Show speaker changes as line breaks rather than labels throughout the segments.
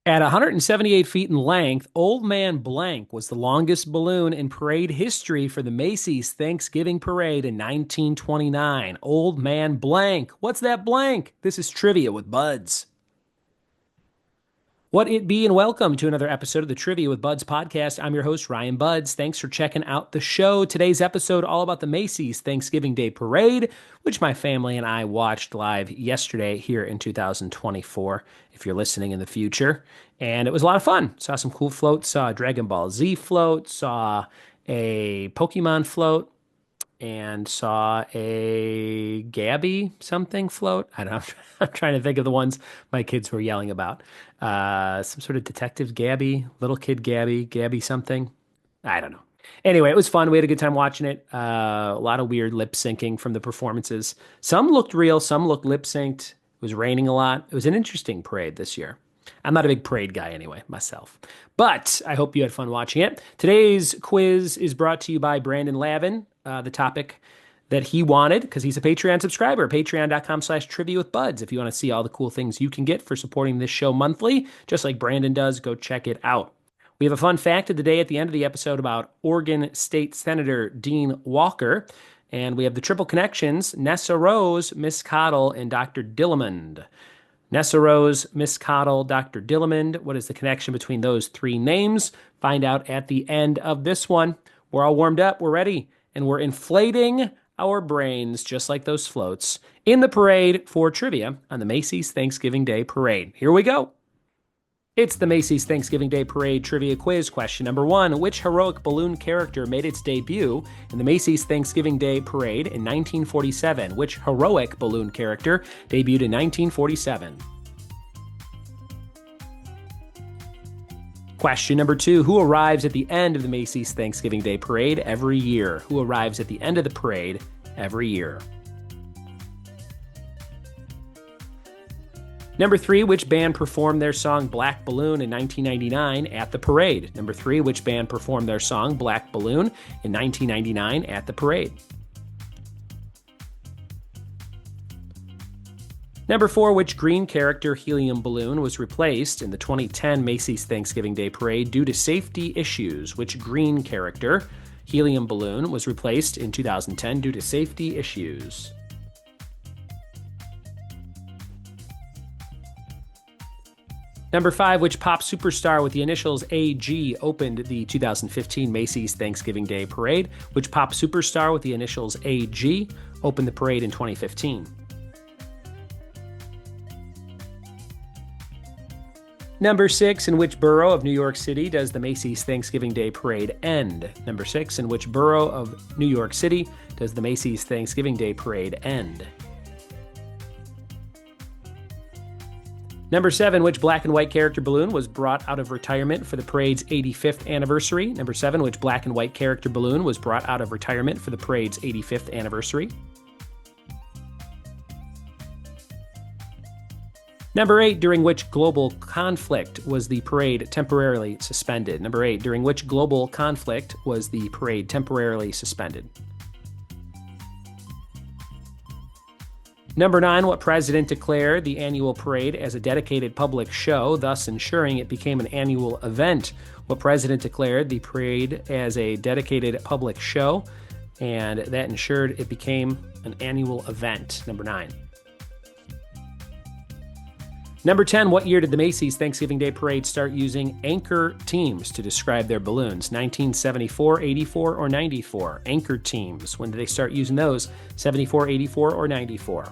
At 178 feet in length, Old Man Blank was the longest balloon in parade history for the Macy's Thanksgiving Parade in 1929. Old Man Blank. What's that blank? This is Trivia with Buds. What it be, and welcome to another episode of the Trivia with Buds podcast. I'm your host, Ryan Buds. Thanks for checking out the show. Today's episode all about the Macy's Thanksgiving Day Parade, which my family and I watched live yesterday here in 2024, if you're listening in the future. And it was a lot of fun. Saw some cool floats, saw a Dragon Ball Z float, saw a Pokemon float, and saw a Gabby something float. I don't know. I'm trying to think of the ones my kids were yelling about. Some sort of detective Gabby, little kid Gabby, Gabby something. I don't know. Anyway, it was fun. We had a good time watching it. A lot of weird lip syncing from the performances. Some looked real, some looked lip synced. It was raining a lot. It was an interesting parade this year. I'm not a big parade guy anyway, myself. But I hope you had fun watching it. Today's quiz is brought to you by Brandon Lavin. The topic that he wanted, because he's a Patreon subscriber, patreon.com/trivia with buds. If you want to see all the cool things you can get for supporting this show monthly, just like Brandon does, go check it out. We have a fun fact of the day at the end of the episode about Oregon State Senator Dean Walker. And we have the triple connections, Nessarose, Miss Coddle, and Dr. Dillamond. Nessarose, Miss Coddle, Dr. Dillamond. What is the connection between those three names? Find out at the end of this one. We're all warmed up. We're ready. And we're inflating our brains, just like those floats, in the parade for trivia on the Macy's Thanksgiving Day Parade. Here we go. It's the Macy's Thanksgiving Day Parade Trivia Quiz. Question number 1. Which heroic balloon character made its debut in the Macy's Thanksgiving Day Parade in 1947? Which heroic balloon character debuted in 1947? Question number 2. Who arrives at the end of the Macy's Thanksgiving Day Parade every year? Who arrives at the end of the parade every year? Number 3. Which band performed their song Black Balloon in 1999 at the parade? Number 3. Which band performed their song Black Balloon in 1999 at the parade? Number 4, which green character helium balloon was replaced in the 2010 Macy's Thanksgiving Day Parade due to safety issues? Which green character helium balloon was replaced in 2010 due to safety issues? Number 5, which pop superstar with the initials AG opened the 2015 Macy's Thanksgiving Day Parade? Which pop superstar with the initials AG opened the parade in 2015? Number 6, in which borough of New York City does the Macy's Thanksgiving Day Parade end? Number 6, in which borough of New York City does the Macy's Thanksgiving Day Parade end? Number 7, which black and white character balloon was brought out of retirement for the parade's 85th anniversary? Number 7, which black and white character balloon was brought out of retirement for the parade's 85th anniversary? Number 8, during which global conflict was the parade temporarily suspended? Number 8, during which global conflict was the parade temporarily suspended? Number 9, what president declared the annual parade as a dedicated public show, thus ensuring it became an annual event? What president declared the parade as a dedicated public show, and that ensured it became an annual event? Number 9. Number 10, what year did the Macy's Thanksgiving Day Parade start using anchor teams to describe their balloons? 1974, 84, or 94? Anchor teams. When did they start using those? 74, 84, or 94?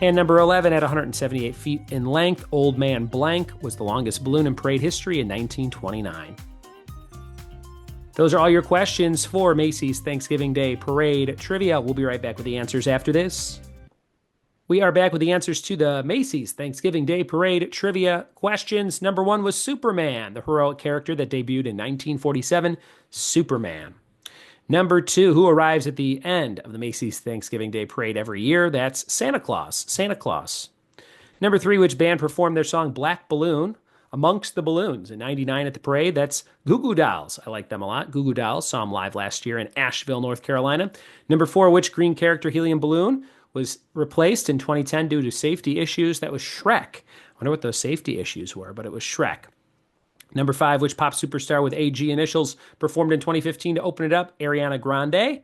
And number 11, at 178 feet in length, Old Man Blank was the longest balloon in parade history in 1929. Those are all your questions for Macy's Thanksgiving Day Parade Trivia. We'll be right back with the answers after this. We are back with the answers to the Macy's Thanksgiving Day Parade Trivia questions. Number 1 was Superman, the heroic character that debuted in 1947, Superman. Number 2, who arrives at the end of the Macy's Thanksgiving Day Parade every year? That's Santa Claus, Santa Claus. Number 3, which band performed their song Black Balloon amongst the balloons in 99 at the parade? That's Goo Goo Dolls. I like them a lot. Goo Goo Dolls, saw them live last year in Asheville, North Carolina. Number 4, which green character helium balloon was replaced in 2010 due to safety issues. That was Shrek. I wonder what those safety issues were, but it was Shrek. Number 5, which pop superstar with AG initials performed in 2015 to open it up? Ariana Grande.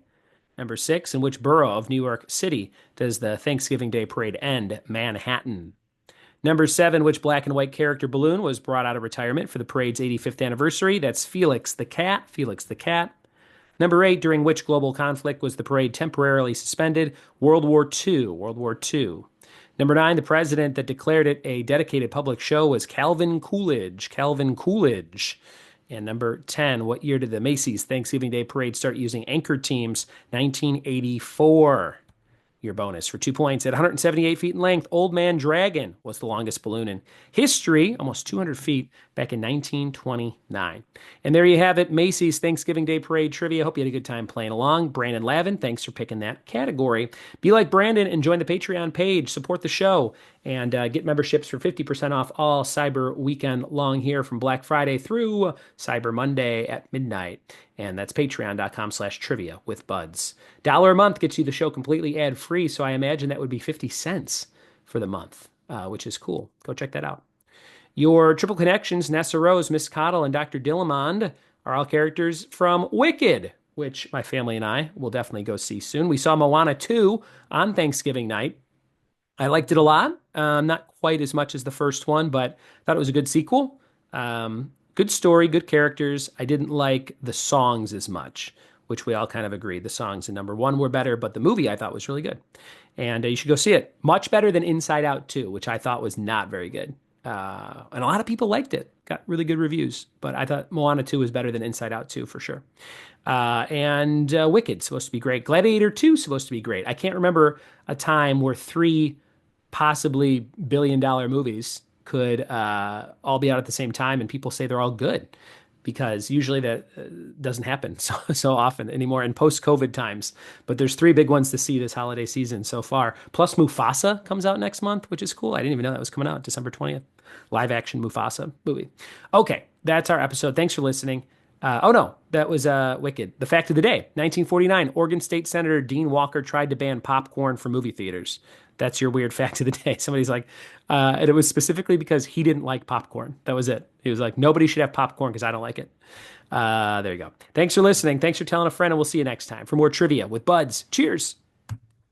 Number 6, in which borough of New York City does the Thanksgiving Day Parade end? Manhattan. Number 7, which black and white character balloon was brought out of retirement for the parade's 85th anniversary? That's Felix the Cat. Felix the Cat. Number 8, during which global conflict was the parade temporarily suspended? World War II. World War II. Number 9, the president that declared it a dedicated public show was Calvin Coolidge. Calvin Coolidge. And number 10, what year did the Macy's Thanksgiving Day Parade start using anchor teams? 1984. Your bonus for 2 points. At 178 feet in length, Old Man Dragon was the longest balloon in history, almost 200 feet, back in 1929. And there you have it, Macy's Thanksgiving Day Parade trivia. Hope you had a good time playing along. Brandon Lavin, thanks for picking that category. Be like Brandon and join the Patreon page. Support the show and get memberships for 50% off all Cyber Weekend long here from Black Friday through Cyber Monday at midnight. And that's patreon.com/trivia with buds. $1 a month gets you the show completely ad-free, so I imagine that would be 50 cents for the month, which is cool. Go check that out. Your triple connections, Nessarose, Miss Coddle, and Dr. Dillamond, are all characters from Wicked, which my family and I will definitely go see soon. We saw Moana 2 on Thanksgiving night. I liked it a lot. Not quite as much as the first one, but thought it was a good sequel. Good story, good characters. I didn't like the songs as much, which we all kind of agreed. The songs in number 1 were better, but the movie I thought was really good. And you should go see it. Much better than Inside Out 2, which I thought was not very good. And a lot of people liked it. Got really good reviews. But I thought Moana 2 was better than Inside Out 2 for sure. And Wicked, supposed to be great. Gladiator 2, supposed to be great. I can't remember a time where 3 possibly billion-dollar movies could all be out at the same time and people say they're all good, because usually that doesn't happen so often anymore in post-COVID times. But there's 3 big ones to see this holiday season so far. Plus Mufasa comes out next month, which is cool. I didn't even know that was coming out December 20th. Live action Mufasa movie. Okay, that's our episode. Thanks for listening. Oh no, that was Wicked. The fact of the day, 1949, Oregon State Senator Dean Walker tried to ban popcorn from movie theaters. That's your weird fact of the day. Somebody's like, and it was specifically because he didn't like popcorn. That was it. He was like, nobody should have popcorn because I don't like it. There you go. Thanks for listening. Thanks for telling a friend, and we'll see you next time for more trivia with Buds. Cheers.